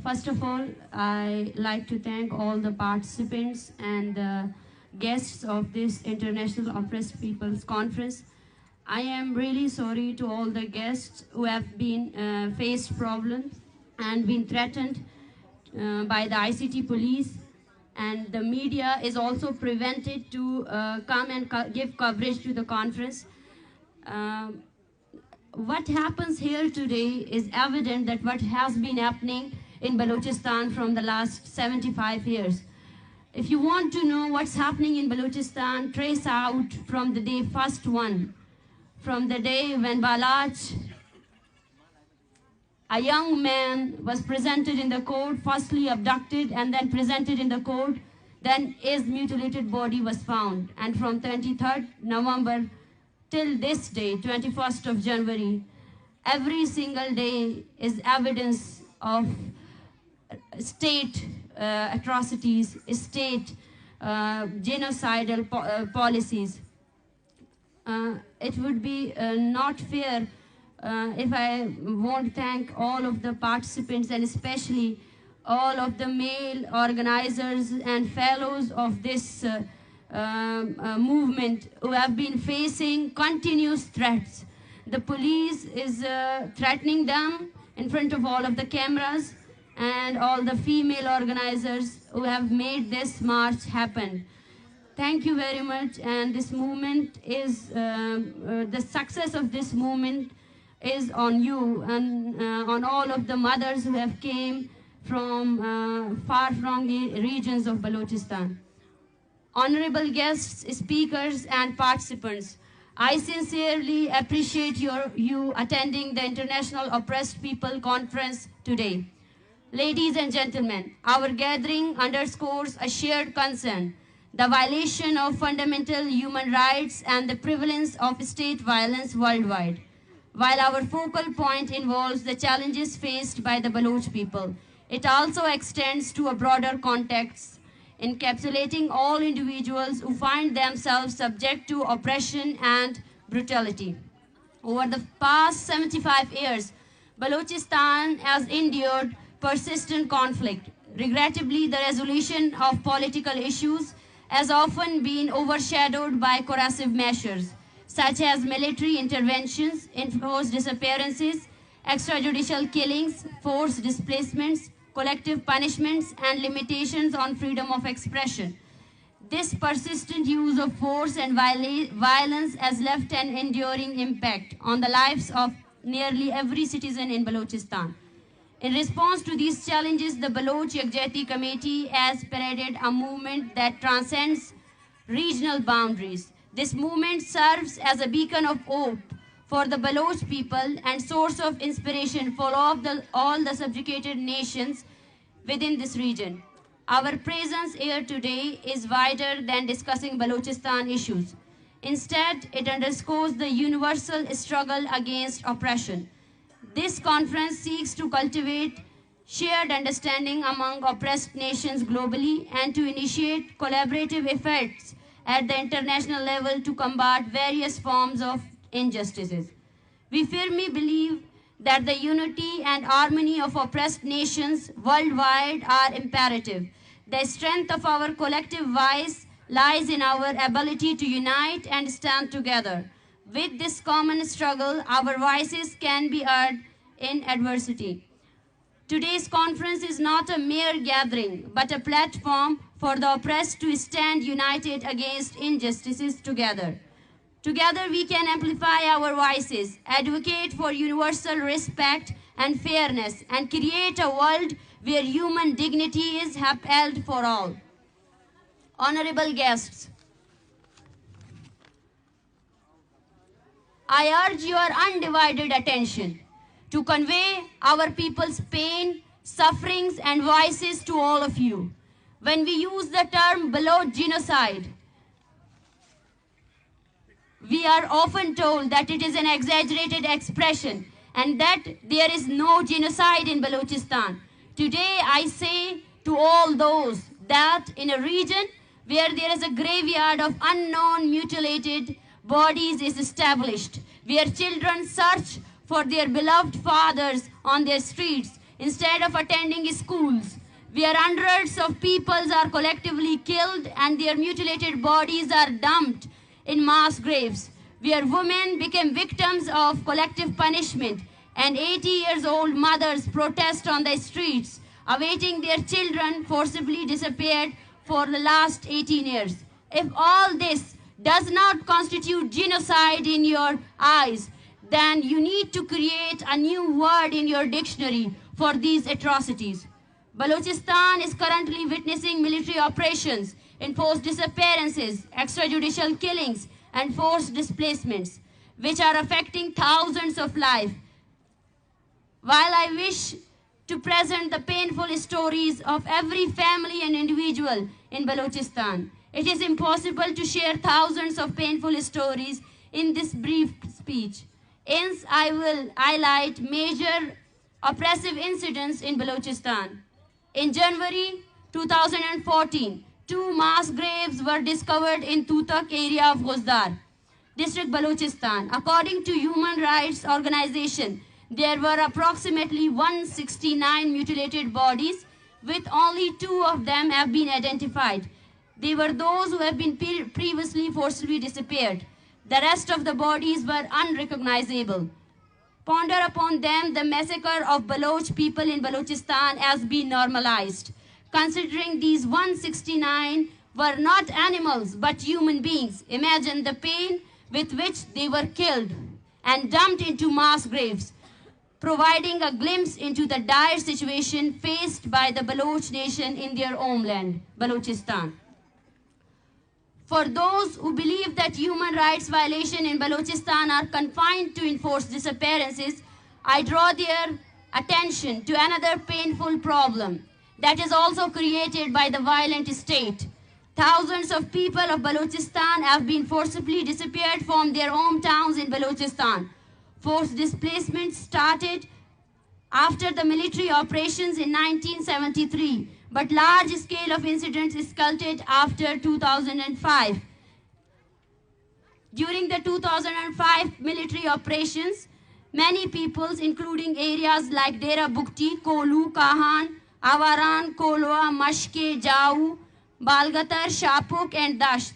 First of all, I like to thank all the participants and the guests of this International Oppressed People's Conference. I am really sorry to all the guests who have been faced problems and been threatened by the ICT police, and the media is also prevented to come and give coverage to the conference. What happens here today is evident that what has been happening in Balochistan from the last 75 years. If you want to know what's happening in Balochistan, trace out from the day first one, from the day when Baloch, a young man, was presented in the court, firstly abducted and then presented in the court, then his mutilated body was found. And from 23rd November till this day, 21st of January, every single day is evidence of state atrocities, state genocidal policies. It would be not fair if I won't thank all of the participants and especially all of the male organizers and fellows of this movement who have been facing continuous threats. The police is threatening them in front of all of the cameras, and all the female organizers who have made this march happen. Thank you very much, and this movement is, the success of this movement is on you and on all of the mothers who have came from far-flung regions of Balochistan. Honorable guests, speakers, and participants, I sincerely appreciate you attending the International Oppressed People Conference today. Ladies and gentlemen, our gathering underscores a shared concern, the violation of fundamental human rights and the prevalence of state violence worldwide. While our focal point involves the challenges faced by the Baloch people, it also extends to a broader context, encapsulating all individuals who find themselves subject to oppression and brutality. Over the past 75 years, Balochistan has endured persistent conflict. Regrettably, the resolution of political issues has often been overshadowed by coercive measures, such as military interventions, enforced disappearances, extrajudicial killings, forced displacements, collective punishments, and limitations on freedom of expression. This persistent use of force and violence has left an enduring impact on the lives of nearly every citizen in Balochistan. In response to these challenges, the Baloch chng.it committee has paraded a movement that transcends regional boundaries. This movement serves as a beacon of hope for the Baloch people and source of inspiration for all the subjugated nations within this region. Our presence here today is wider than discussing Balochistan issues. Instead, it underscores the universal struggle against oppression. This conference seeks to cultivate shared understanding among oppressed nations globally and to initiate collaborative efforts at the international level to combat various forms of injustices. We firmly believe that the unity and harmony of oppressed nations worldwide are imperative. The strength of our collective voice lies in our ability to unite and stand together. With this common struggle, our voices can be heard in adversity. Today's conference is not a mere gathering, but a platform for the oppressed to stand united against injustices together. Together we can amplify our voices, advocate for universal respect and fairness, and create a world where human dignity is upheld for all. Honorable guests, I urge your undivided attention to convey our people's pain, sufferings, and voices to all of you. When we use the term Baloch Genocide, we are often told that it is an exaggerated expression and that there is no genocide in Balochistan. Today I say to all those that in a region where there is a graveyard of unknown mutilated bodies is established, where children search for their beloved fathers on their streets, instead of attending schools, where hundreds of people are collectively killed and their mutilated bodies are dumped in mass graves, where women became victims of collective punishment and 80-year-old mothers protest on the streets, awaiting their children forcibly disappeared for the last 18 years. If all this does not constitute genocide in your eyes, then you need to create a new word in your dictionary for these atrocities. Balochistan is currently witnessing military operations, enforced disappearances, extrajudicial killings, and forced displacements, which are affecting thousands of lives. While I wish to present the painful stories of every family and individual in Balochistan, it is impossible to share thousands of painful stories in this brief speech. Hence, I will highlight major oppressive incidents in Balochistan. In January 2014, 2 mass graves were discovered in Tutak area of Guzdar, district Balochistan. According to human rights organization, there were approximately 169 mutilated bodies, with only 2 of them have been identified. They were those who have been previously forcibly disappeared. The rest of the bodies were unrecognizable. Ponder upon them, the massacre of Baloch people in Balochistan has been normalized, considering these 169 were not animals but human beings. Imagine the pain with which they were killed and dumped into mass graves, providing a glimpse into the dire situation faced by the Baloch nation in their homeland, Balochistan. For those who believe that human rights violations in Balochistan are confined to enforced disappearances, I draw their attention to another painful problem that is also created by the violent state. Thousands of people of Balochistan have been forcibly disappeared from their hometowns in Balochistan. Forced displacement started after the military operations in 1973, but large scale of incidents escalated after 2005. During the 2005 military operations, many peoples, including areas like Dera Bukti, Kolu, Kahan, Avaran, Kolwa, Mashke, Jau, Balgatar, Shapuk, and Dasht.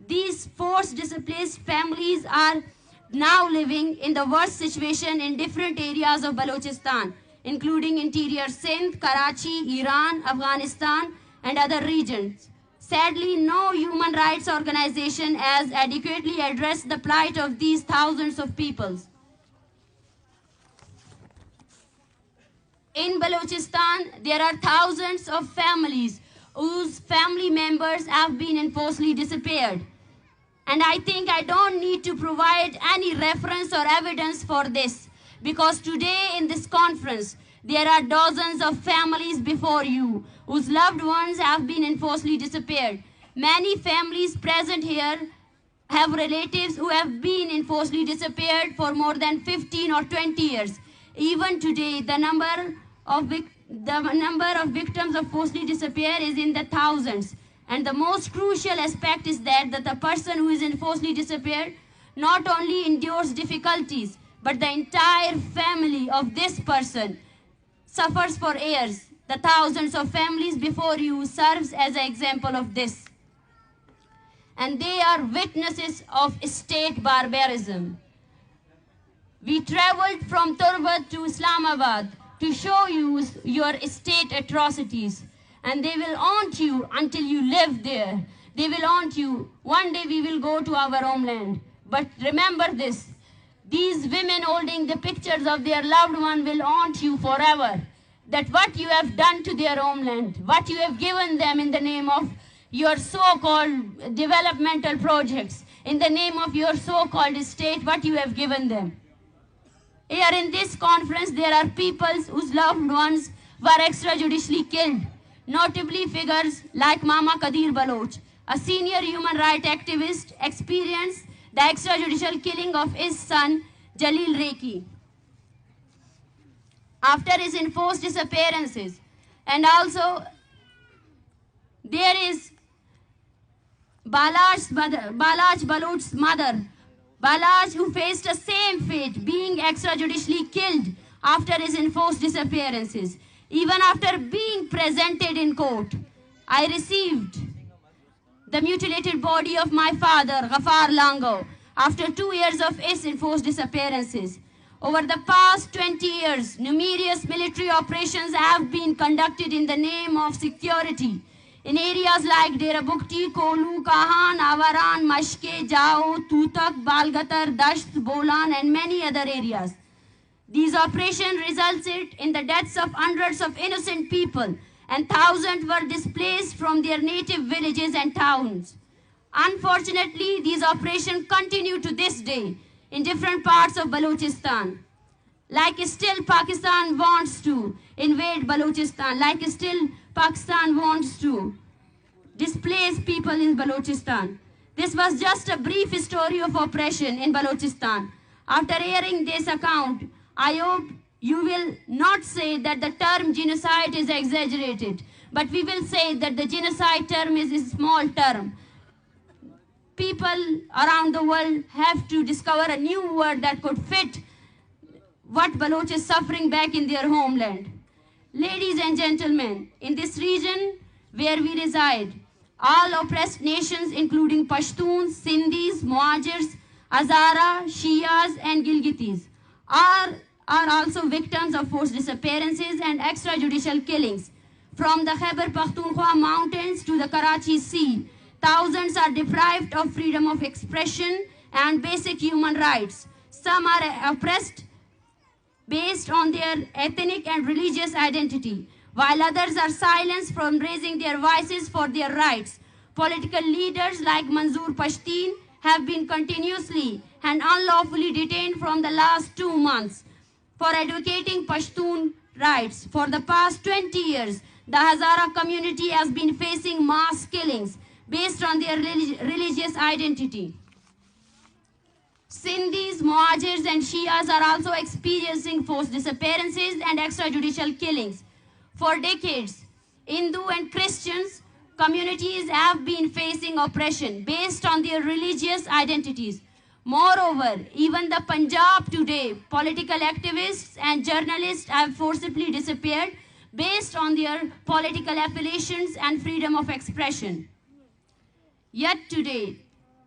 These forced displaced families are now living in the worst situation in different areas of Balochistan, including interior Sindh, Karachi, Iran, Afghanistan, and other regions. Sadly, no human rights organization has adequately addressed the plight of these thousands of peoples. In Balochistan, there are thousands of families whose family members have been enforcedly disappeared. And I think I don't need to provide any reference or evidence for this, because today in this conference, there are dozens of families before you whose loved ones have been enforcedly disappeared. Many families present here have relatives who have been enforcedly disappeared for more than 15 or 20 years. Even today, the number of victims of forcibly disappear is in the thousands. And the most crucial aspect is that the person who is enforcedly disappeared not only endures difficulties, but the entire family of this person suffers for years. The thousands of families before you serves as an example of this. And they are witnesses of state barbarism. We traveled from Turbat to Islamabad to show you your state atrocities. And they will haunt you until you live there. They will haunt you. One day we will go to our homeland. But remember this, these women holding the pictures of their loved one will haunt you forever. That what you have done to their homeland, what you have given them in the name of your so-called developmental projects, in the name of your so-called state, what you have given them. Here in this conference, there are people whose loved ones were extrajudicially killed. Notably, figures like Mama Kadir Baloch, a senior human rights activist, experienced the extrajudicial killing of his son, Jalil Reiki, after his enforced disappearances. And also, there is Baloch Baloch's mother, Baloch, who faced the same fate, being extrajudicially killed after his enforced disappearances. Even after being presented in court, I received the mutilated body of my father, Ghaffar Lango, after 2 years of his enforced disappearances. Over the past 20 years, numerous military operations have been conducted in the name of security in areas like Dera Bukti, Kolu, Kahan, Avaran, Mashke, Jao, Tutak, Balgatar, Dasht, Bolan, and many other areas. These operations resulted in the deaths of hundreds of innocent people, and thousands were displaced from their native villages and towns. Unfortunately, these operations continue to this day in different parts of Balochistan. Like still Pakistan wants to invade Balochistan, like still Pakistan wants to displace people in Balochistan. This was just a brief story of oppression in Balochistan. After hearing this account, I hope you will not say that the term genocide is exaggerated, but we will say that the genocide term is a small term. People around the world have to discover a new word that could fit what Baloch is suffering back in their homeland. Ladies and gentlemen, in this region where we reside, all oppressed nations including Pashtuns, Sindhis, Muajirs, Hazara, Shias and Gilgitis are also victims of forced disappearances and extrajudicial killings. From the Khyber Pakhtunkhwa mountains to the Karachi Sea, thousands are deprived of freedom of expression and basic human rights. Some are oppressed based on their ethnic and religious identity, while others are silenced from raising their voices for their rights. Political leaders like Manzoor Pashtun have been continuously and unlawfully detained from the last 2 months for advocating Pashtun rights. For the past 20 years, the Hazara community has been facing mass killings based on their religious identity. Sindhis, Muajirs and Shias are also experiencing forced disappearances and extrajudicial killings. For decades, Hindu and Christians communities have been facing oppression based on their religious identities. Moreover, even the Punjab today, political activists and journalists have forcibly disappeared based on their political affiliations and freedom of expression. Yet today,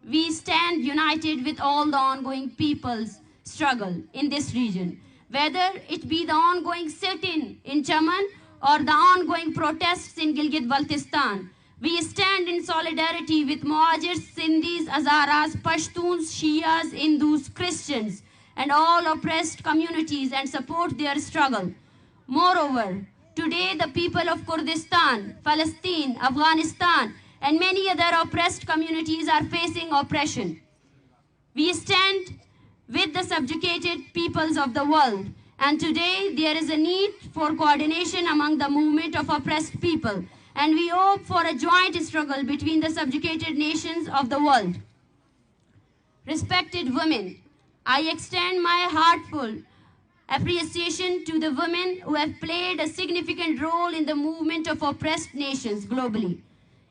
we stand united with all the ongoing people's struggle in this region, whether it be the ongoing sit-in in Chaman or the ongoing protests in Gilgit-Baltistan. We stand in solidarity with Muajirs, Sindhis, Hazaras, Pashtuns, Shias, Hindus, Christians, and all oppressed communities and support their struggle. Moreover, today the people of Kurdistan, Palestine, Afghanistan, and many other oppressed communities are facing oppression. We stand with the subjugated peoples of the world, and today there is a need for coordination among the movement of oppressed people, and we hope for a joint struggle between the subjugated nations of the world. Respected women, I extend my heartfelt appreciation to the women who have played a significant role in the movement of oppressed nations globally,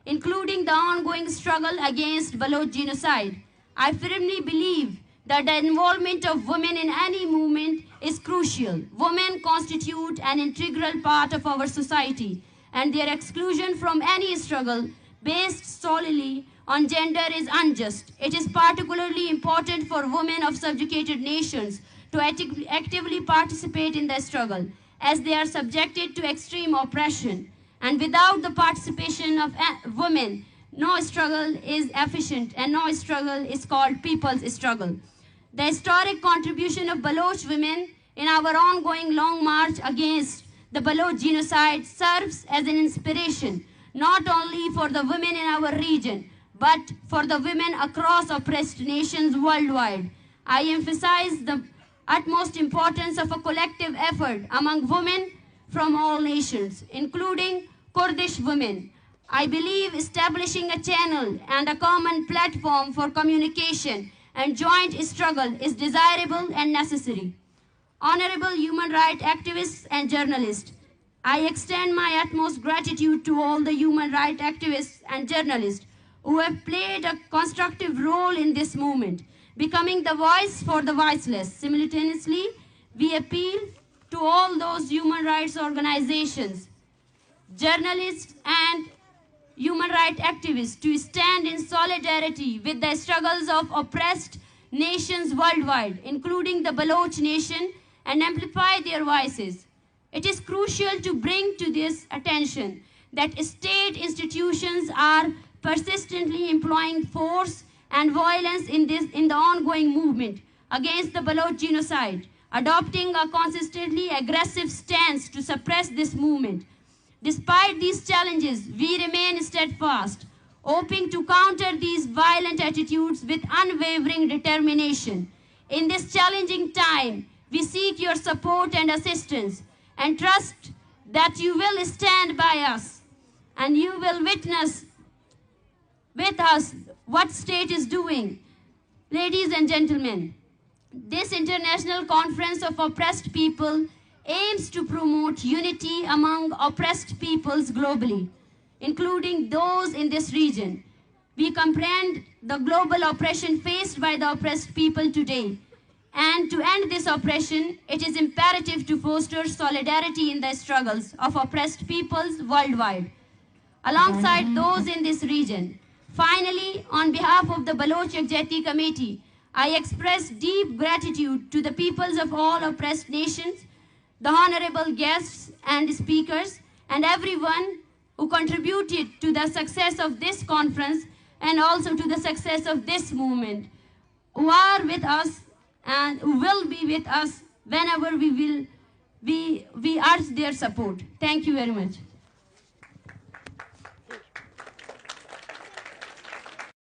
including the ongoing struggle against Baloch Genocide. I firmly believe that the involvement of women in any movement is crucial. Women constitute an integral part of our society, and their exclusion from any struggle based solely on gender is unjust. It is particularly important for women of subjugated nations to actively participate in the struggle, as they are subjected to extreme oppression. And without the participation of women, no struggle is efficient and no struggle is called people's struggle. The historic contribution of Baloch women in our ongoing long march against the Baloch Genocide serves as an inspiration, not only for the women in our region, but for the women across oppressed nations worldwide. I emphasize the utmost importance of a collective effort among women from all nations, including Kurdish women. I believe establishing a channel and a common platform for communication and joint struggle is desirable and necessary. Honorable human rights activists and journalists, I extend my utmost gratitude to all the human rights activists and journalists who have played a constructive role in this movement, becoming the voice for the voiceless. Simultaneously, we appeal to all those human rights organizations, journalists and human rights activists to stand in solidarity with the struggles of oppressed nations worldwide, including the Baloch nation, and amplify their voices. It is crucial to bring to this attention that state institutions are persistently employing force and violence in the ongoing movement against the Baloch Genocide, adopting a consistently aggressive stance to suppress this movement. Despite these challenges, we remain steadfast, hoping to counter these violent attitudes with unwavering determination. In this challenging time, we seek your support and assistance and trust that you will stand by us and you will witness with us what state is doing. Ladies and gentlemen, this International Conference of Oppressed People aims to promote unity among oppressed peoples globally, including those in this region. We comprehend the global oppression faced by the oppressed people today. And to end this oppression, it is imperative to foster solidarity in the struggles of oppressed peoples worldwide, alongside those in this region. Finally, on behalf of the Baloch chng.it Committee, I express deep gratitude to the peoples of all oppressed nations, the honorable guests and speakers, and everyone who contributed to the success of this conference and also to the success of this movement, who are with us and who will be with us whenever we urge their support. Thank you very much.